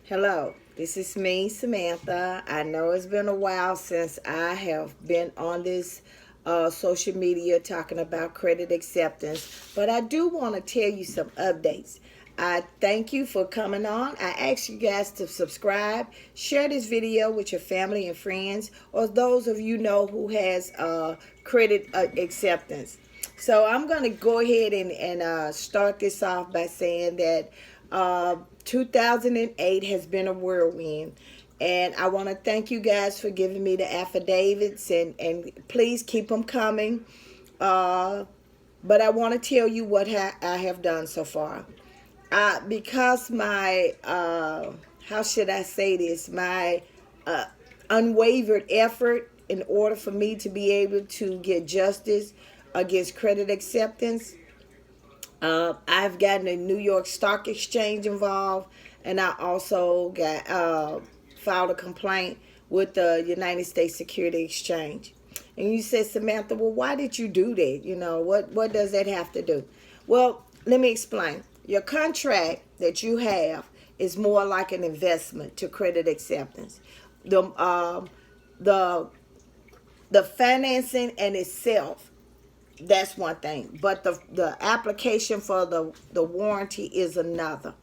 Hello, this is me, Samantha. I know it's been a while since I have been on this social media talking about credit acceptance, but I do want to tell you some updates. I thank you for coming on. I ask you guys to subscribe, share this video with your family and friends, or those of you know who has credit acceptance. So I'm going to go ahead and start this off by saying that 2008 has been a whirlwind. And I want to thank you guys for giving me the affidavits, and please keep them coming. But I want to tell you what I have done so far. Because my, how should I say this, my unwavered effort in order for me to be able to get justice against credit acceptance. I've gotten the New York Stock Exchange involved, and I also got filed a complaint with the United States Security Exchange. And you said, Samantha, well, why did you do that? You know, what does that have to do? Well, let me explain. Your contract that you have is more like an investment to credit acceptance. The financing and itself, that's one thing, but the application for the warranty is another.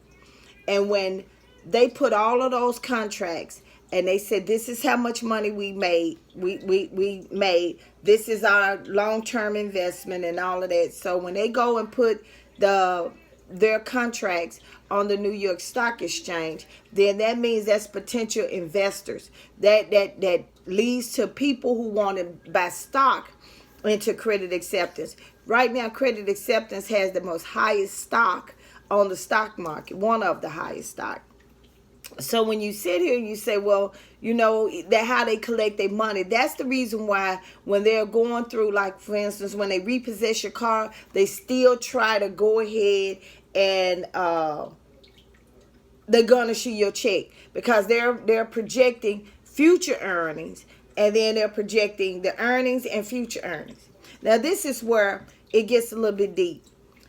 And when they put all of those contracts and they said this is how much money we made, we made, this is our long-term investment and all of that. So when they go and put their contracts on the New York Stock Exchange, then that means that's potential investors. That leads to people who want to buy stock into credit acceptance. Right now, credit acceptance has the most highest stock on the stock market, one of the highest stock. So when you sit here and you say, well, you know, that how they collect their money, that's the reason why when they're going through, like, for instance, when they repossess your car, they still try to go ahead and they're gonna issue your check because they're projecting future earnings, and then they're projecting the earnings and future earnings. Now this is where it gets a little bit deep,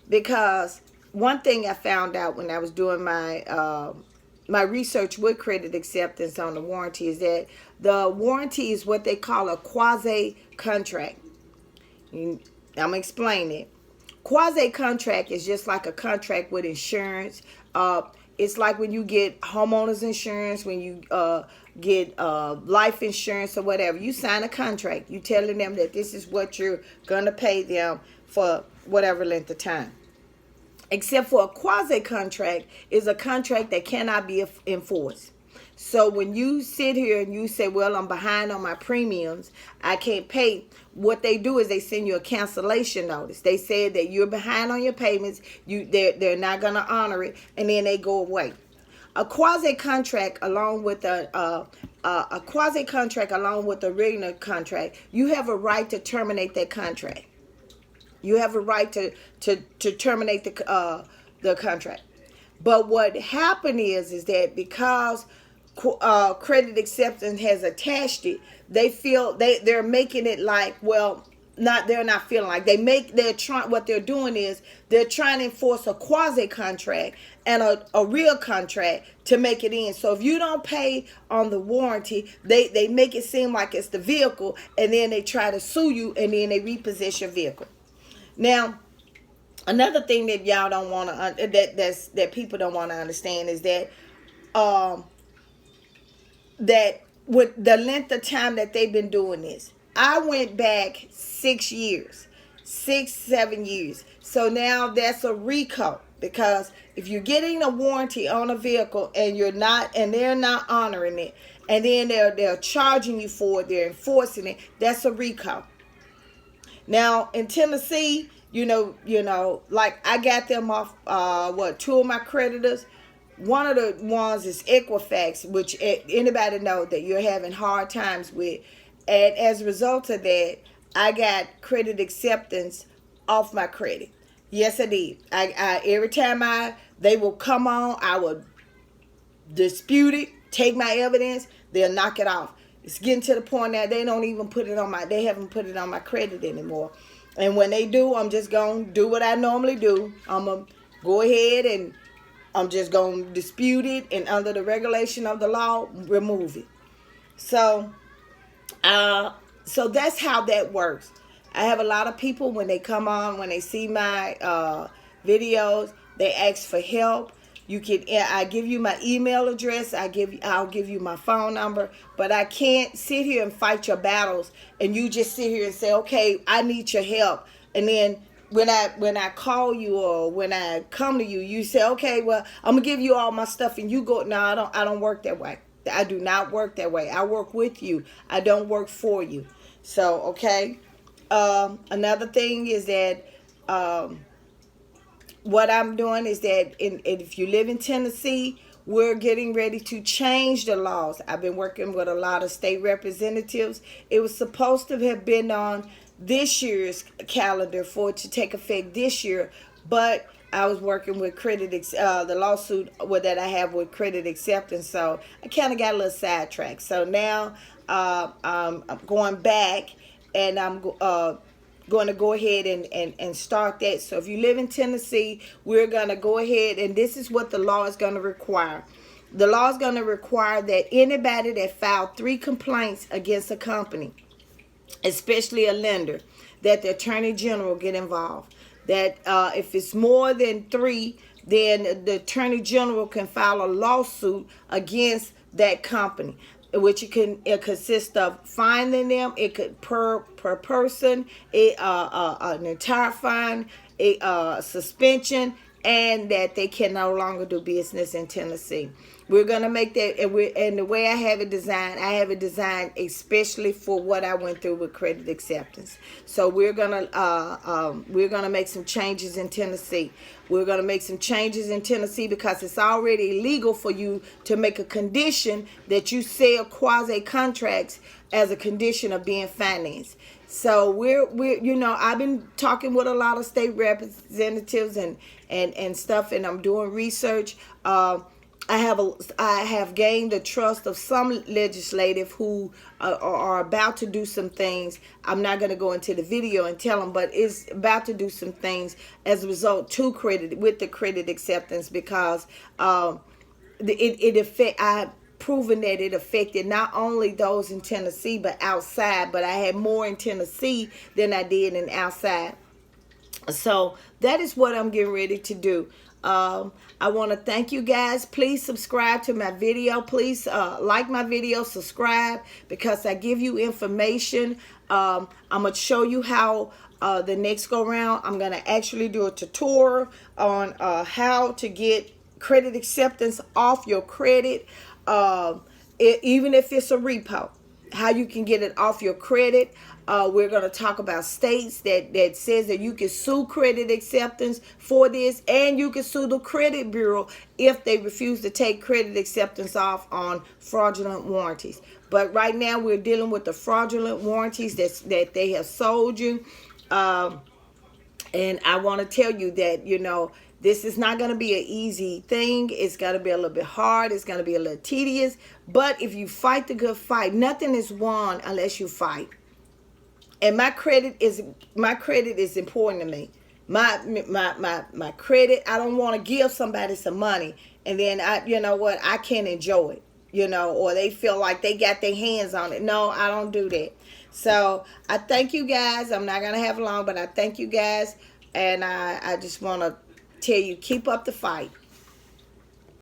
because one thing I found out when I was doing my research with credit acceptance on the warranty is that the warranty is what they call a quasi contract. I'm gonna explain it. Quasi contract is just like a contract with insurance. It's like when you get homeowners insurance, when you get life insurance or whatever. You sign a contract. You telling them that this is what you're gonna pay them for whatever length of time. Except for a quasi contract is a contract that cannot be enforced. So when you sit here and you say, well, I'm behind on my premiums, I can't pay, what they do is they send you a cancellation notice. They say that you're behind on your payments, they're not going to honor it, and then they go away. A quasi contract along with the regular contract, you have a right to terminate that contract. You have a right to terminate the contract. But what happened is that because credit acceptance has attached it, they feel they're making it like, well, they're not feeling like what they're doing is they're trying to enforce a quasi contract and a real contract to make it in. So if you don't pay on the warranty, they make it seem like it's the vehicle, and then they try to sue you, and then they repossess your vehicle. Now, another thing that y'all don't want to that people don't want to understand is that that with the length of time that they've been doing this, I went back 6 years, 7 years. So now that's a RICO, because if you're getting a warranty on a vehicle and they're not honoring it, and then they're charging you for it, they're enforcing it, that's a RICO. Now in Tennessee, you know, like I got them off two of my creditors. One of the ones is Equifax, which anybody know that you're having hard times with. And as a result of that, I got credit acceptance off my credit. Yes, I did. I every time they will come on, I would dispute it, take my evidence, they'll knock it off. It's getting to the point that they haven't put it on my credit anymore. And when they do, I'm just going to do what I normally do. I'm going to go ahead and I'm just going to dispute it, and under the regulation of the law, remove it. So, uh, so that's how that works. I have a lot of people when they come on, when they see my videos, they ask for help. You can, I give you my email address. I'll give you my phone number. But I can't sit here and fight your battles, and you just sit here and say, okay, I need your help, and then when I call you or when I come to you, you say, okay, well, I'm gonna give you all my stuff, and you go, no, I don't work that way. I do not work that way. I work with you. I don't work for you. So, okay. Another thing is that what I'm doing is that if you live in Tennessee, we're getting ready to change the laws. I've been working with a lot of state representatives. It was supposed to have been on this year's calendar for it to take effect this year, but I was working with the lawsuit that I have with credit acceptance, so I kind of got a little sidetracked. So now I'm going back, and I'm going to go ahead and start that. So if you live in Tennessee, we're going to go ahead, and this is what the law is going to require. The law is going to require that anybody that filed 3 complaints against a company, especially a lender, that the attorney general get involved. That if it's more than 3, then the attorney general can file a lawsuit against that company, which it consists of fining them. It could per person, an entire fine, a suspension, and that they can no longer do business in Tennessee. We're gonna make that, and the way I have it designed especially for what I went through with credit acceptance. So we're gonna make some changes in Tennessee. We're gonna make some changes in Tennessee because it's already illegal for you to make a condition that you sell quasi contracts as a condition of being financed. So we're I've been talking with a lot of state representatives and stuff, and I'm doing research. I have gained the trust of some legislative who are about to do some things. I'm not going to go into the video and tell them, but it's about to do some things as a result with the credit acceptance, because I've proven that it affected not only those in Tennessee but outside. But I had more in Tennessee than I did in outside. So that is what I'm getting ready to do. I want to thank you guys. Please subscribe to my video. Please like my video, subscribe, because I give you information. I'm going to show you how the next go round. I'm going to actually do a tutorial on how to get credit acceptance off your credit, even if it's a repo, how you can get it off your credit. We're going to talk about states that says that you can sue credit acceptance for this, and you can sue the credit bureau if they refuse to take credit acceptance off on fraudulent warranties. But right now we're dealing with the fraudulent warranties that they have sold you. And I want to tell you that, this is not going to be an easy thing. It's going to be a little bit hard. It's going to be a little tedious. But if you fight the good fight, nothing is won unless you fight. And my credit is important to me. My credit, I don't want to give somebody some money and then I can't enjoy it, or they feel like they got their hands on it. No, I don't do that. So I thank you guys. I'm not going to have long, but I thank you guys. And I just want to tell you, keep up the fight.